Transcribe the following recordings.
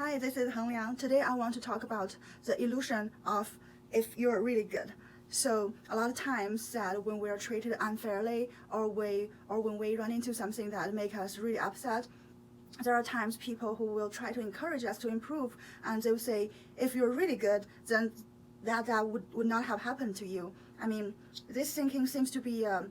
Hi, this is Heng Liang. Today I want to talk about the illusion of if you're really good. So a lot of times that when we are treated unfairly or when we run into something that make us really upset, there are times people who will try to encourage us to improve, and they will say, if you're really good, then that would not have happened to you. I mean, this thinking seems to be a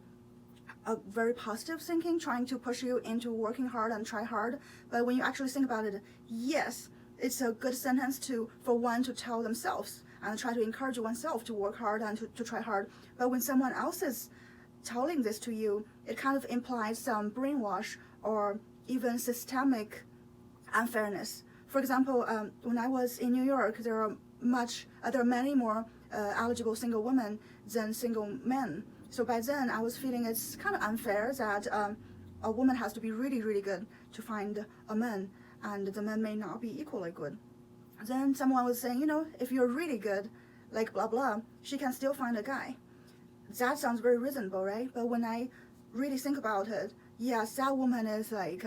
very positive thinking, trying to push you into working hard and try hard. But when you actually think about it, yes, it's a good sentence for one to tell themselves and try to encourage oneself to work hard and to try hard. But when someone else is telling this to you, it kind of implies some brainwash or even systemic unfairness. For example, when I was in New York, there are many more eligible single women than single men. So by then, I was feeling it's kind of unfair that a woman has to be really, really good to find a man, and the man may not be equally good. Then someone was saying, if you're really good, like blah blah, she can still find a guy. That sounds very reasonable, right? But when I really think about it, yes, that woman is like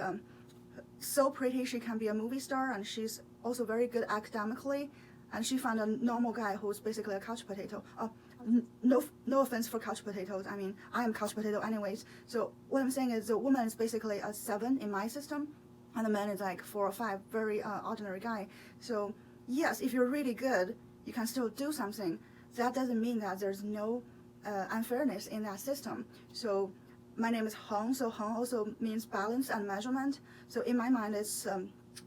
so pretty she can be a movie star, and she's also very good academically, and she found a normal guy who's basically a couch potato. No offense for couch potatoes. I mean, I am couch potato anyways. So what I'm saying is the woman is basically a 7 in my system, and the man is like 4 or 5, very ordinary guy. So yes, if you're really good, you can still do something. That doesn't mean that there's no unfairness in that system. So my name is Heng, so Heng also means balance and measurement. So in my mind, it's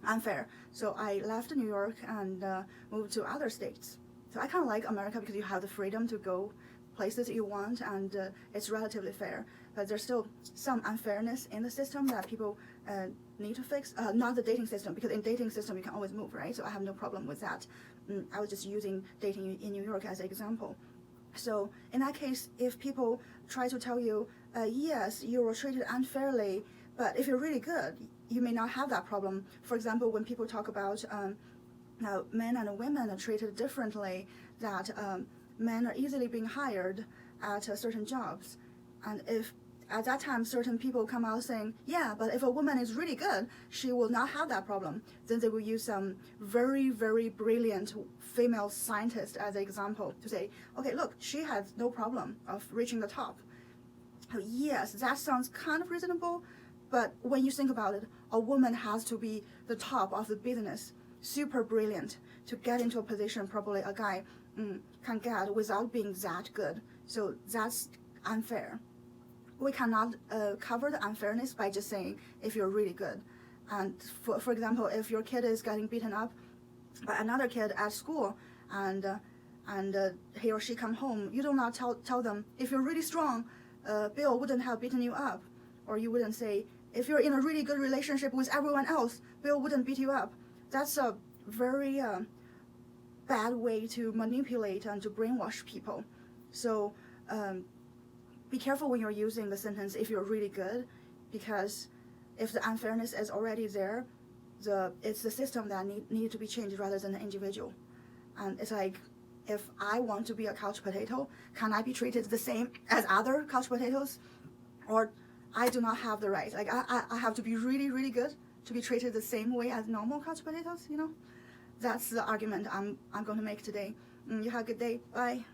unfair. So I left New York and moved to other states. So I kind of like America because you have the freedom to go places you want, and it's relatively fair. But there's still some unfairness in the system that people need to fix. Not the dating system, because in dating system you can always move, right? So I have no problem with that. I was just using dating in New York as an example. So in that case, if people try to tell you, yes, you were treated unfairly, but if you're really good, you may not have that problem. For example, when people talk about now men and women are treated differently, that men are easily being hired at certain jobs, and if at that time certain people come out saying, yeah, but if a woman is really good, she will not have that problem, then they will use some very, very brilliant female scientist as an example to say, okay, look, she has no problem of reaching the top. Yes, that sounds kind of reasonable, but when you think about it, a woman has to be the top of the business, super brilliant, to get into a position probably a guy can get without being that good. So that's unfair. We cannot cover the unfairness by just saying if you're really good. And for example, if your kid is getting beaten up by another kid at school, and he or she come home, you do not tell them, if you're really strong, Bill wouldn't have beaten you up. Or you wouldn't say, if you're in a really good relationship with everyone else, Bill wouldn't beat you up. That's a very bad way to manipulate and to brainwash people. So be careful when you're using the sentence, if you're really good, because if the unfairness is already there, it's the system that need to be changed rather than the individual. And it's like, if I want to be a couch potato, can I be treated the same as other couch potatoes? Or I do not have the right. Like I have to be really, really good to be treated the same way as normal couch potatoes, That's the argument I'm going to make today. You have a good day. Bye.